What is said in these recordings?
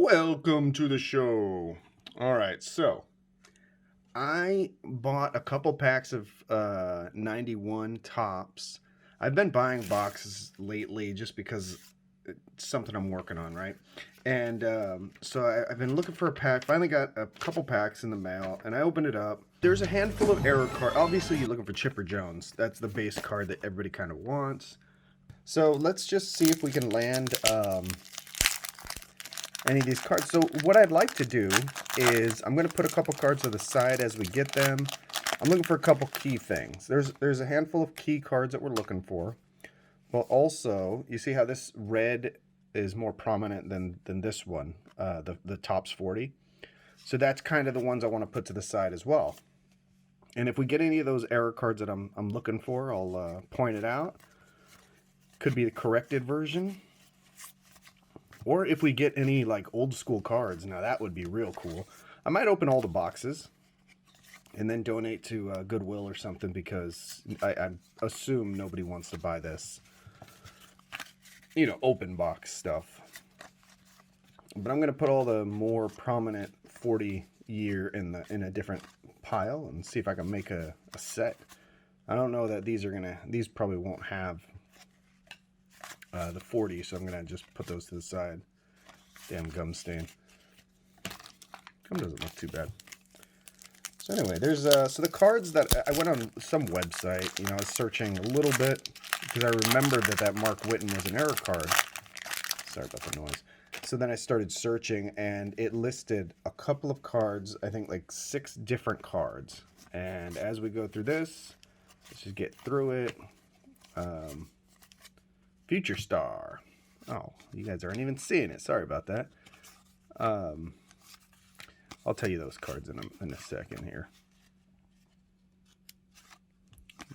Welcome to the show. All right, so I bought a couple packs of 91 tops. I've been buying boxes lately just because it's something I'm working on, right? And I've been looking for a pack. Finally got a couple packs in the mail, and I opened it up. There's a handful of error cards. Obviously, you're looking for Chipper Jones. That's the base card that everybody kind of wants. So let's just see if we can land any of these cards. So what I'd like to do is I'm going to put a couple cards to the side as we get them. I'm looking for a couple key things. There's a handful of key cards that we're looking for. Well, also, you see how this red is more prominent than this one, the Topps 40. So that's kind of the ones I want to put to the side as well. And if we get any of those error cards that I'm looking for, I'll point it out. Could be the corrected version. Or if we get any like old school cards, now that would be real cool. I might open all the boxes and then donate to Goodwill or something, because I assume nobody wants to buy this, open box stuff. But I'm going to put all the more prominent 40 year in a different pile and see if I can make a set. I don't know that these probably won't have the 40, so I'm going to just put those to the side. Damn gum stain. Gum doesn't look too bad. So anyway, there's so the cards that I went on some website, I was searching a little bit because I remembered that Mark Whitten was an error card. Sorry about the noise. So then I started searching, and it listed a couple of cards, I think like 6 different cards. And as we go through this, let's just get through it. Future Star. Oh, you guys aren't even seeing it. Sorry about that. I'll tell you those cards in a second here.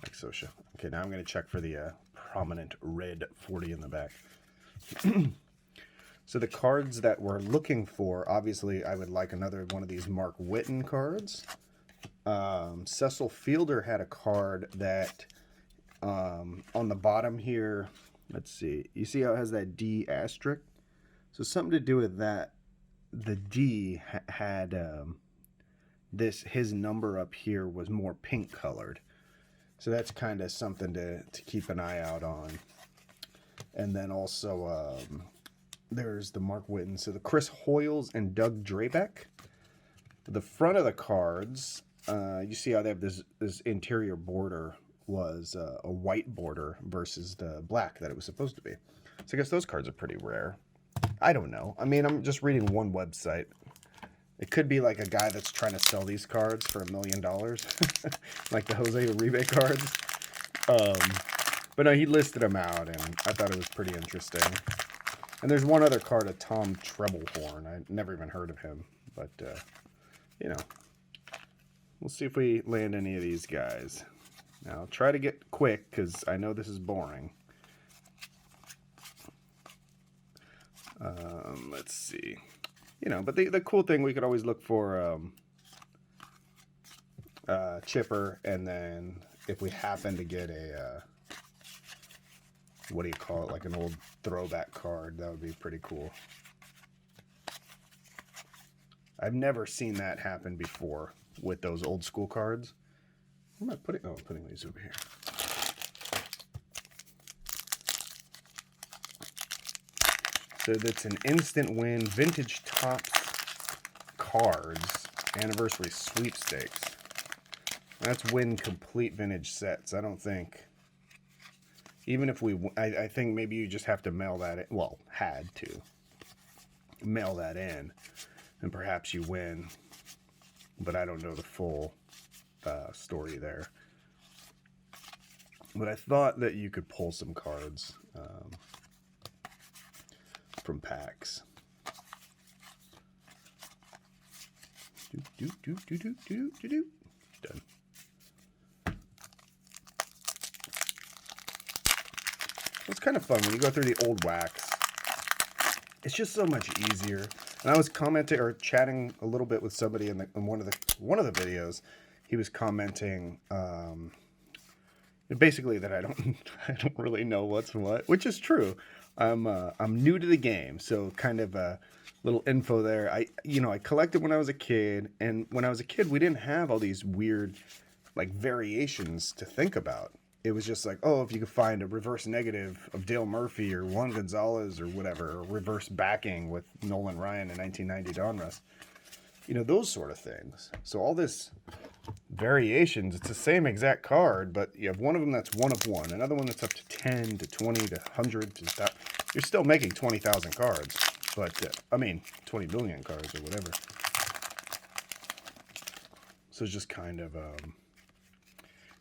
Like Sosha. Okay, now I'm going to check for the prominent red 40 in the back. So the cards that we're looking for, obviously, I would like another one of these Mark Whitten cards. Cecil Fielder had a card that on the bottom here, let's see. You see how it has that D asterisk? So something to do with that. The D had his number up here was more pink colored. So that's kind of something to keep an eye out on. And then also there's the Mark Whitten. So the Chris Hoyles and Doug Drabeck. The front of the cards, you see how they have this interior border was a white border versus the black that it was supposed to be. So I guess those cards are pretty rare. I don't know. I mean, I'm just reading one website. It could be like a guy that's trying to sell these cards for $1 million, like the Jose Uribe cards. But no, he listed them out, and I thought it was pretty interesting. And there's one other card, a Tom Treblehorn. I never even heard of him, but we'll see if we land any of these guys. Now, I'll try to get quick because I know this is boring. Let's see. But the cool thing, we could always look for Chipper, and then if we happen to get a, what do you call it, like an old throwback card, that would be pretty cool. I've never seen that happen before with those old school cards. Where am I putting? Oh, I'm putting these over here. So that's an instant win, vintage Topps cards, anniversary sweepstakes. That's win complete vintage sets. I don't think, even if I think maybe you just have to mail that in. Well, had to mail that in, and perhaps you win. But I don't know the full story there. But I thought that you could pull some cards from packs. Done. It's kind of fun when you go through the old wax. It's just so much easier. And I was commenting or chatting a little bit with somebody in one of the videos. He was commenting basically that I don't really know what's what, which is true. I'm new to the game, so kind of little info there. I collected when I was a kid, and when I was a kid, we didn't have all these weird, like, variations to think about. It was just like, oh, if you could find a reverse negative of Dale Murphy or Juan Gonzalez or whatever, or reverse backing with Nolan Ryan in 1990 Donruss, those sort of things. So all this variations, it's the same exact card, but you have one of them that's one of one, another one that's up to 10 to 20 to 100 to that. You're still making 20,000 cards, but 20 million cards or whatever. So it's just kind of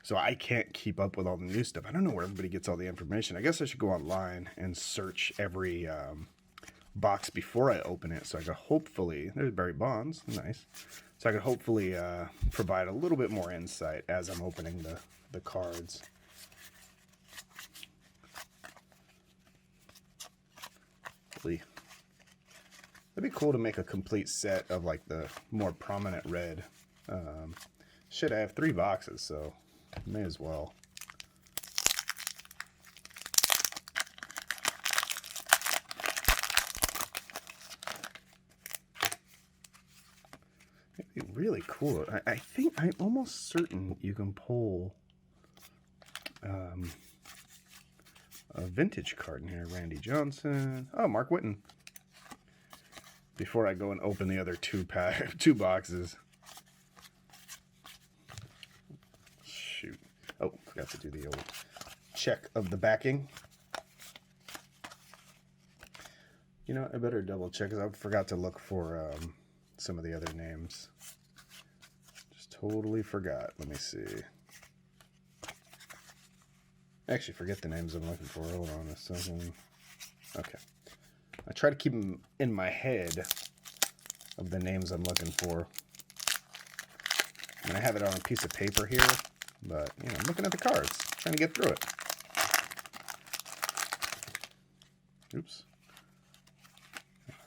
so I can't keep up with all the new stuff. I don't know where everybody gets all the information. I guess I should go online and search every box before I open it, so I could hopefully, there's Barry Bonds, nice. So I could hopefully provide a little bit more insight as I'm opening the cards. That'd be cool to make a complete set of like the more prominent red. Shit, I have 3 boxes, so may as well. It'd be really cool. I think I'm almost certain you can pull a vintage card in here. Randy Johnson. Oh, Mark Whitten. Before I go and open the other 2 boxes. Shoot. Oh, forgot to do the old check of the backing. I better double check because I forgot to look for some of the other names. Just totally forgot. Let me see. I actually forget the names I'm looking for. Hold on a second. Okay. I try to keep them in my head of the names I'm looking for. I have it on a piece of paper here, but, I'm looking at the cards, trying to get through it. Oops.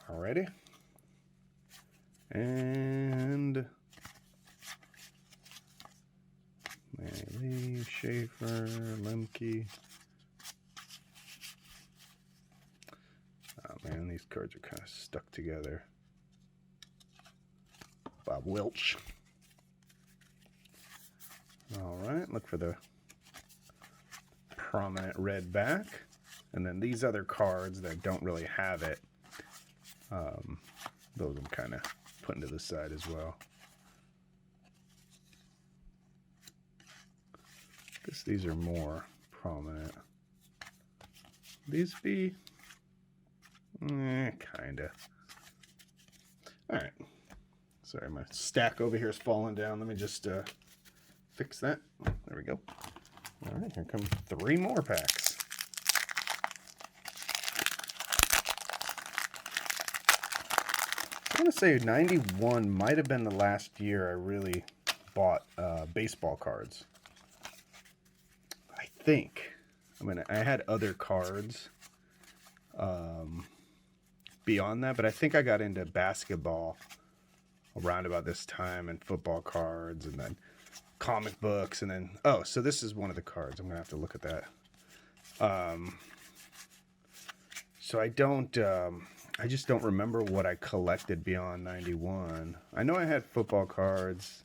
Alrighty. And Manny Lee, Schaefer, Lemke. Oh man, these cards are kind of stuck together. Bob Welch. Alright, look for the prominent red back. And then these other cards that don't really have it, those I'm kind of putting to the side as well. I guess these are more prominent. These be kinda. Alright. Sorry, my stack over here is falling down. Let me just fix that. There we go. Alright, here come 3 more packs. I want to say 91 might have been the last year I really bought baseball cards. I think. I had other cards beyond that, but I think I got into basketball around about this time, and football cards, and then comic books, and then, oh, so this is one of the cards. I'm going to have to look at that. So I just don't remember what I collected beyond 91. I know I had football cards,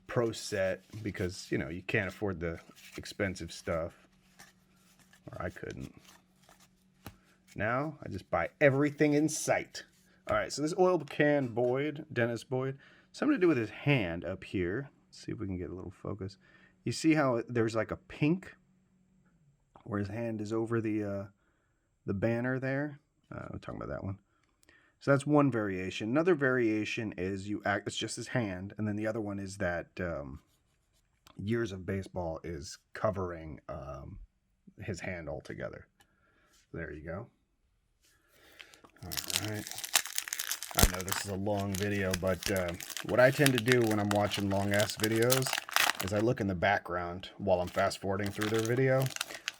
pro set, because, you can't afford the expensive stuff. Or I couldn't. Now, I just buy everything in sight. All right, so this oil can Boyd, Dennis Boyd, something to do with his hand up here. Let's see if we can get a little focus. You see how there's like a pink where his hand is over the banner there? I'm talking about that one. So that's one variation. Another variation is it's just his hand, and then the other one is that Years of Baseball is covering his hand altogether. There you go. All right. I know this is a long video, but what I tend to do when I'm watching long-ass videos is I look in the background while I'm fast-forwarding through their video,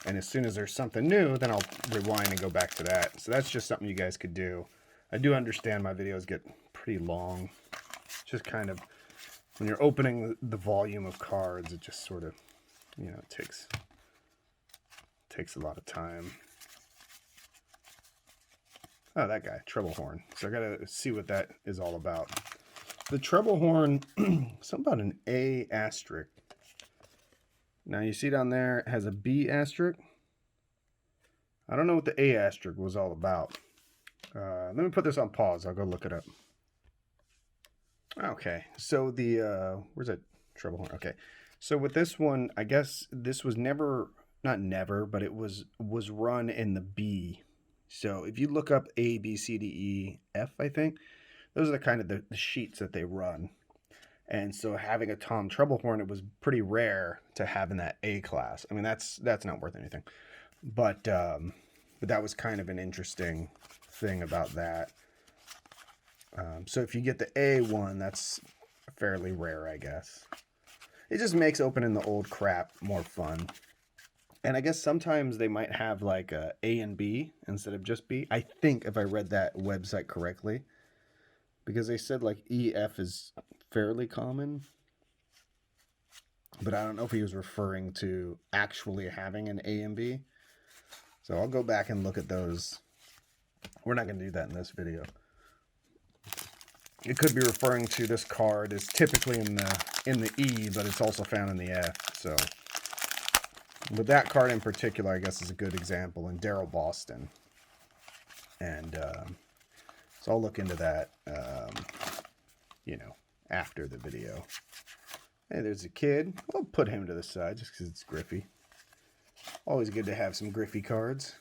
and as soon as there's something new, then I'll rewind and go back to that. So that's just something you guys could do. I do understand my videos get pretty long. Just kind of, when you're opening the volume of cards, it just sort of, takes a lot of time. Oh, that guy, treble horn. So I gotta see what that is all about. The treble horn, something about an A asterisk. Now you see down there, it has a B asterisk. I don't know what the A asterisk was all about. Let me put this on pause. I'll go look it up. Okay, so the, where's that treble horn? Okay, so with this one, I guess this was never, not never, but it was run in the B. So if you look up A, B, C, D, E, F, I think, those are the kind of the sheets that they run. And so having a tom treble horn, it was pretty rare to have in that A class. I mean, that's not worth anything. But that was kind of an interesting thing about that. So if you get the A one, that's fairly rare, I guess. It just makes opening the old crap more fun. And I guess sometimes they might have like a and B instead of just B. I think if I read that website correctly, because they said like EF is fairly common. But I don't know if he was referring to actually having an A and B. So I'll go back and look at those. We're not going to do that in this video. It could be referring to this card is typically in the E, but it's also found in the F. So, but that card in particular, I guess, is a good example in Daryl Boston. And so I'll look into that, you know, after the video. Hey, there's a kid. I'll put him to the side just because it's Griffey. Always good to have some Griffey cards.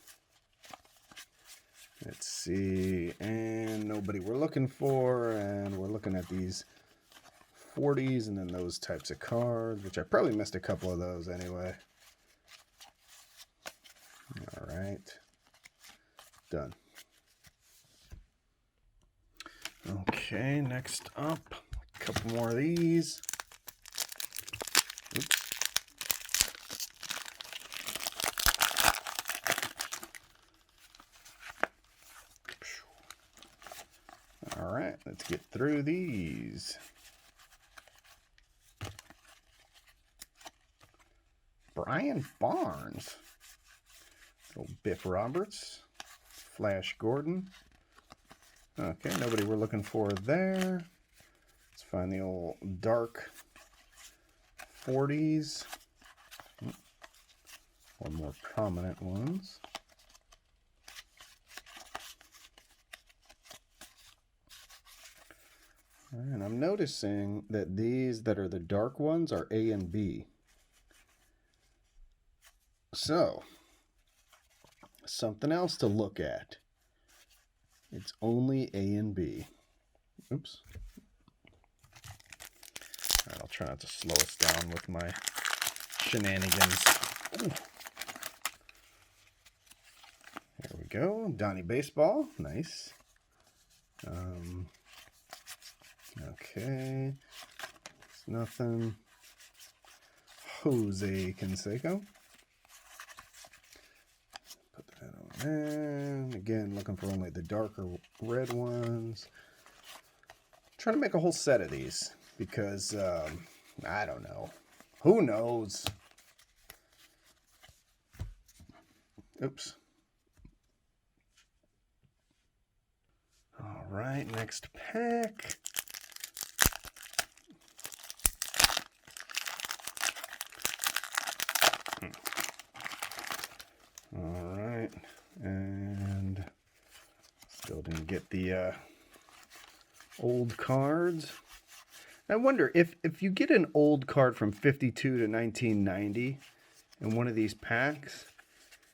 Let's see, and nobody we're looking for, and we're looking at these 40s and then those types of cards, which I probably missed a couple of those anyway. All right, done. Okay, next up, a couple more of these. Oops. All right, let's get through these. Brian Barnes. Old Biff Roberts. Flash Gordon. Okay, nobody we're looking for there. Let's find the old dark 40s. Or more prominent ones. And I'm noticing that these that are the dark ones are A and B. So, something else to look at. It's only A and B. Oops. All right, I'll try not to slow us down with my shenanigans. Ooh. There we go. Donnie Baseball. Nice. Okay. It's nothing. Jose Canseco. Put that on there. Again, looking for only the darker red ones. Trying to make a whole set of these because I don't know. Who knows? Oops. All right, next pack. All right, and still didn't get the old cards. I wonder if you get an old card from 52 to 1990 in one of these packs,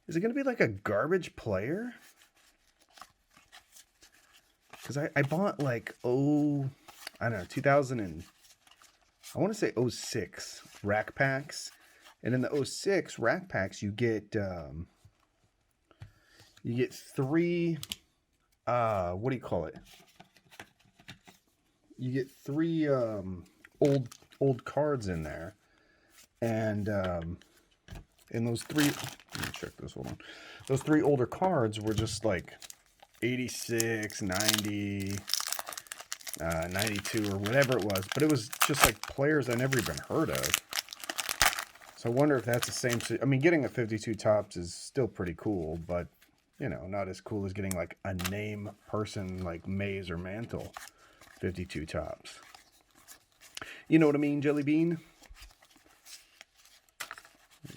is it going to be like a garbage player? Because I bought like, I don't know, 2000 and, I want to say 06 rack packs. And in the 06 rack packs, you get three, what do you call it? You get three old cards in there. And in those three, let me check this, hold on. Those three older cards were just like 86, 90, 92 or whatever it was. But it was just like players I never even heard of. So I wonder if that's the same. I mean, getting a 52 tops is still pretty cool, but you know, not as cool as getting like a name person like Maze or Mantle. 52 tops. You know what I mean, Jelly Bean?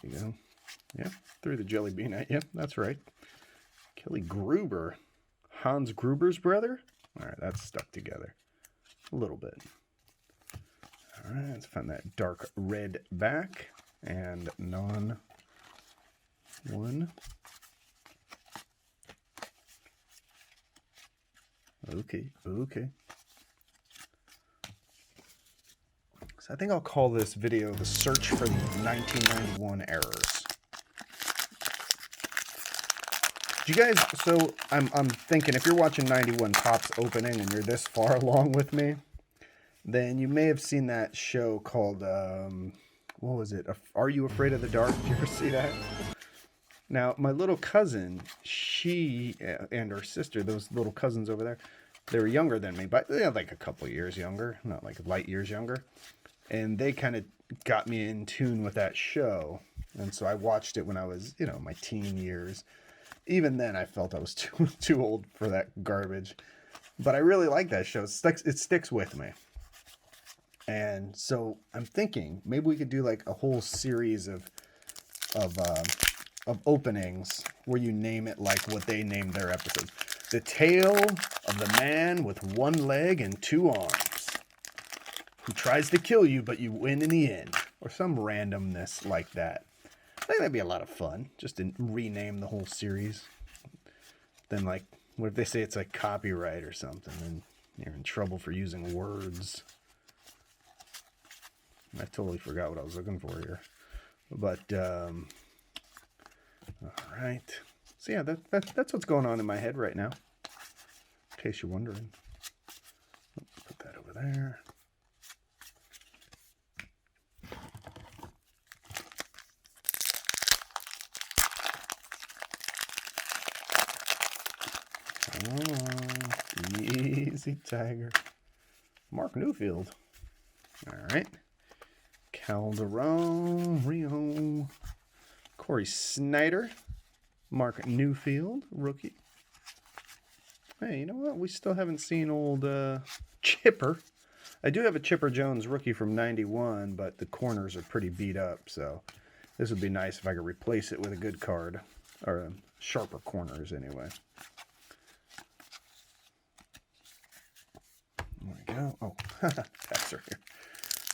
There you go. Yeah, threw the Jelly Bean at you. That's right. Kelly Gruber. Hans Gruber's brother? All right, that's stuck together a little bit. All right, let's find that dark red back and non one. Okay. So I think I'll call this video the search for the 1991 errors. You guys, so I'm thinking if you're watching 91 Topps opening and you're this far along with me, then you may have seen that show called, what was it? Are You Afraid of the Dark? Did you ever see that? Now, my little cousin, she and her sister, those little cousins over there, they were younger than me, but they're like a couple years younger, not like light years younger. And they kind of got me in tune with that show. And so I watched it when I was, you know, my teen years. Even then, I felt I was too old for that garbage. But I really like that show. It sticks with me. And so I'm thinking maybe we could do like a whole series of openings where you name it like what they named their episodes. The Tale of the Man with One Leg and Two Arms, who tries to kill you, but you win in the end. Or some randomness like that. I think that'd be a lot of fun, just to rename the whole series. Then, like, what if they say it's like copyright or something, and you're in trouble for using words? I totally forgot what I was looking for here. But, all right. So, yeah, that's what's going on in my head right now, in case you're wondering. Put that over there. Oh, easy, Tiger. Mark Newfield. All right. Calderon, Rio. Corey Snyder. Mark Newfield, rookie. Hey, you know what? We still haven't seen old Chipper. I do have a Chipper Jones rookie from 91, but the corners are pretty beat up, so this would be nice if I could replace it with a good card. Or sharper corners, anyway. There we go. Oh, that's right here.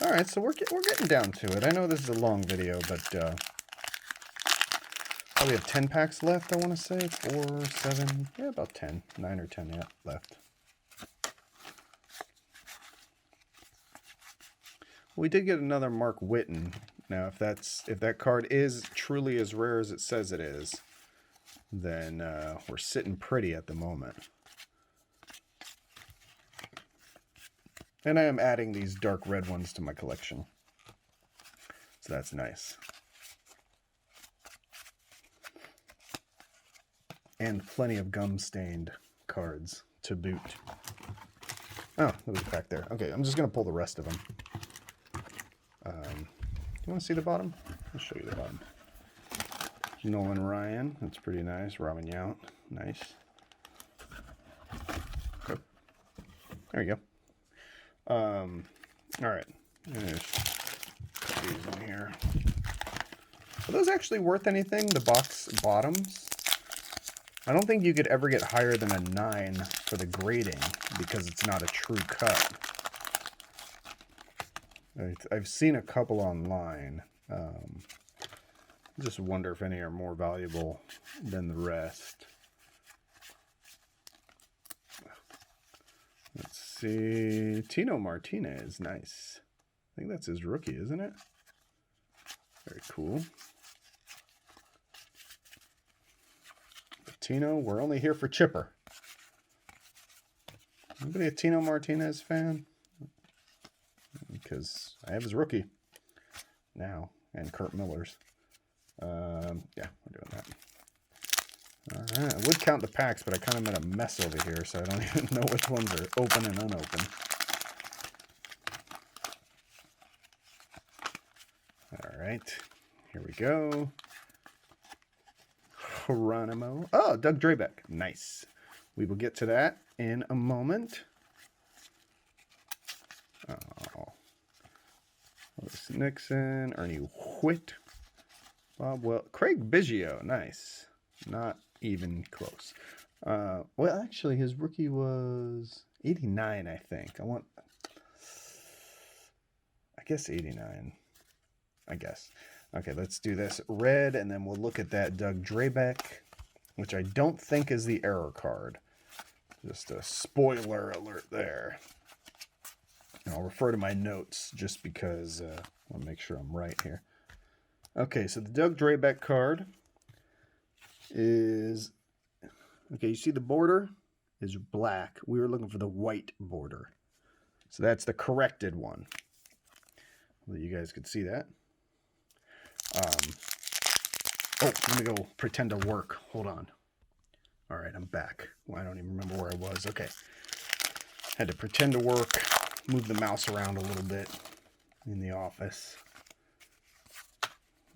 All right, so we're getting down to it. I know this is a long video, but probably have 10 packs left, I want to say. 4, 7, yeah, about 10. 9 or 10, yeah, left. We did get another Mark Whitten. Now, if that card is truly as rare as it says it is, then we're sitting pretty at the moment. And I am adding these dark red ones to my collection. So that's nice. And plenty of gum-stained cards to boot. Oh, it was back there. Okay, I'm just going to pull the rest of them. You want to see the bottom? I'll show you the bottom. Nolan Ryan. That's pretty nice. Robin Yount. Nice. Okay. There you go. All right. There's these in here. Are those actually worth anything? The box bottoms? I don't think you could ever get higher than a 9 for the grading because it's not a true cut. I've seen a couple online. Just wonder if any are more valuable than the rest. Let's see. Tino Martinez. Nice. I think that's his rookie, isn't it? Very cool. But Tino, we're only here for Chipper. Anybody a Tino Martinez fan? Because I have his rookie now, and Kurt Miller's. Yeah, we're doing that. All right, I would count the packs, but I kind of made a mess over here, so I don't even know which ones are open and unopened. All right, here we go. Geronimo. Oh, Doug Drabeck. Nice. We will get to that in a moment. Oh. Louis Nixon. Ernie Whitt. Bob Well. Craig Biggio. Nice. Not even close. Well, actually, his rookie was 89, I think. I guess 89. I guess. Okay, let's do this red, and then we'll look at that Doug Drabeck, which I don't think is the error card. Just a spoiler alert there. And I'll refer to my notes just because I want to make sure I'm right here. Okay, so the Doug Drabeck card is... Okay, you see the border is black. We were looking for the white border. So that's the corrected one. Well, you guys could see that. Oh, let me go pretend to work. Hold on. All right, I'm back. Well, I don't even remember where I was. Okay. Had to pretend to work, move the mouse around a little bit in the office.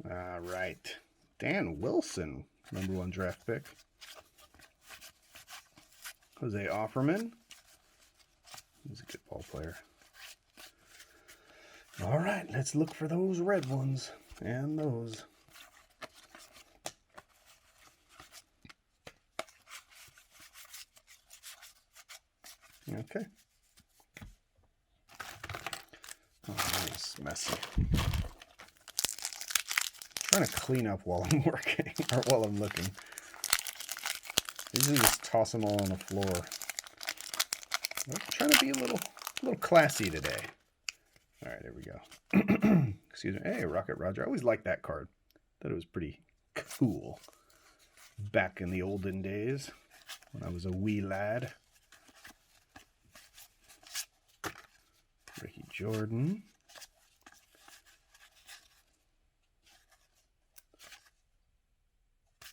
All right. Dan Wilson, #1 draft pick. Jose Offerman. He's a good ball player. All right, let's look for those red ones and those. Okay. Oh, that's messy. I'm trying to clean up while I'm working, or while I'm looking. Usually just toss them all on the floor. I'm trying to be a little classy today. All right, there we go. Excuse me. Hey, Rocket Roger. I always liked that card. Thought it was pretty cool back in the olden days when I was a wee lad. Ricky Jordan.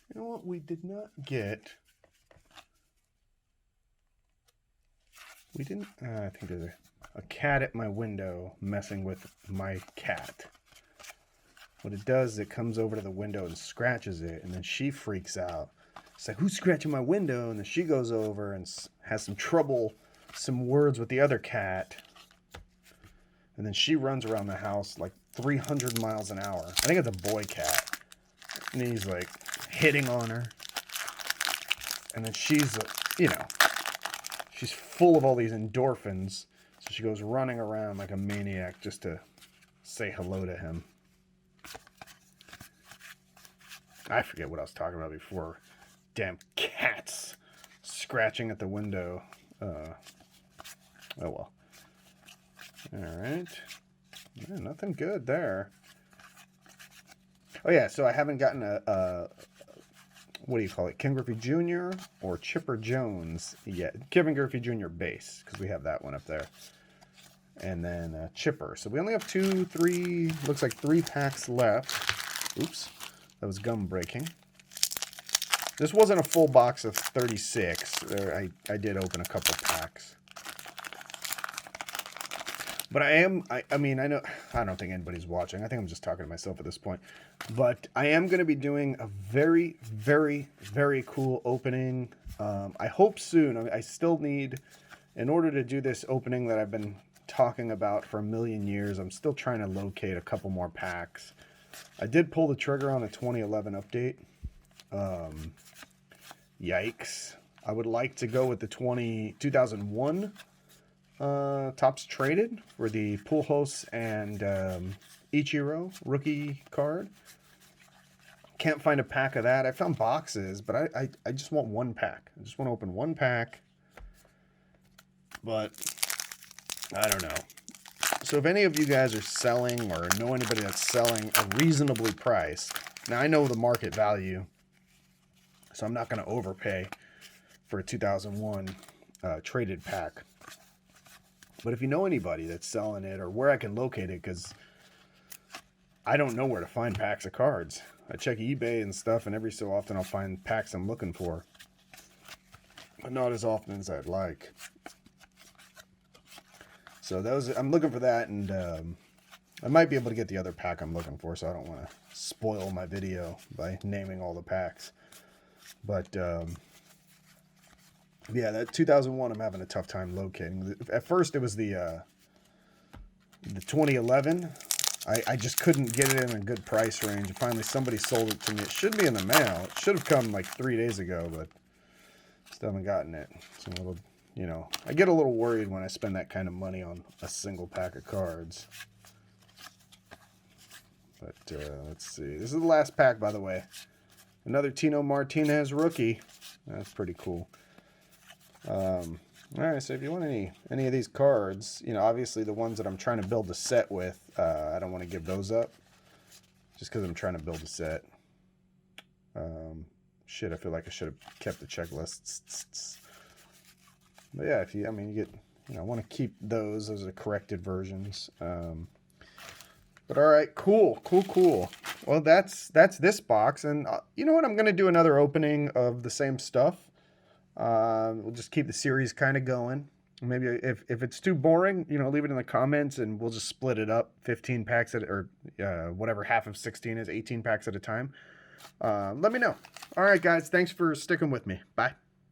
You know what we did not get? We didn't... I think there's a cat at my window messing with my cat. What it does is it comes over to the window and scratches it, and then she freaks out. It's like, who's scratching my window? And then she goes over and has some words with the other cat. And then she runs around the house like 300 miles an hour. I think it's a boy cat. And he's like hitting on her. And then she's, she's full of all these endorphins. So she goes running around like a maniac just to say hello to him. I forget what I was talking about before. Damn cats scratching at the window. Oh well. All right. Yeah, nothing good there. Oh yeah, so I haven't gotten a what do you call it? Ken Griffey Jr. or Chipper Jones yet. Kevin Griffey Jr. base, because we have that one up there. And then Chipper. So we only have 2, 3, looks like 3 packs left. Oops, that was gum breaking. This wasn't a full box of 36. I did open a couple packs. But I know, I don't think anybody's watching. I think I'm just talking to myself at this point. But I am going to be doing a very, very, very cool opening. I hope soon. I still need, in order to do this opening that I've been talking about for a million years, I'm still trying to locate a couple more packs. I did pull the trigger on the 2011 update. Yikes. I would like to go with the 2001 Tops Traded for the Pujols and Ichiro rookie card. Can't find a pack of that. I found boxes, but I just want one pack. I just want to open one pack. But I don't know. So if any of you guys are selling or know anybody that's selling a reasonably priced, now I know the market value, so I'm not going to overpay for a 2001 traded pack. But if you know anybody that's selling it or where I can locate it, because I don't know where to find packs of cards. I check eBay and stuff, and every so often I'll find packs I'm looking for. But not as often as I'd like. So I'm looking for that, and I might be able to get the other pack I'm looking for, so I don't want to spoil my video by naming all the packs. But yeah, that 2001 I'm having a tough time locating. At first it was the 2011. I just couldn't get it in a good price range. And finally somebody sold it to me. It should be in the mail. It should have come like 3 days ago, but still haven't gotten it. It's a little, you know, I get a little worried when I spend that kind of money on a single pack of cards. But let's see. This is the last pack, by the way. Another Tino Martinez rookie. That's pretty cool. All right, so if you want any of these cards, you know, obviously the ones that I'm trying to build a set with, I don't want to give those up, just because I'm trying to build a set. Shit, I feel like I should have kept the checklists. But yeah, if you, I mean, you get, you know, I want to keep those. Those are the corrected versions. But all right, cool. Well, that's this box, and you know what? I'm gonna do another opening of the same stuff. We'll just keep the series kind of going. Maybe if it's too boring, you know, leave it in the comments and we'll just split it up 15 packs at, or whatever half of 16 is, 18 packs at a time. Let me know. All right, guys. Thanks for sticking with me. Bye.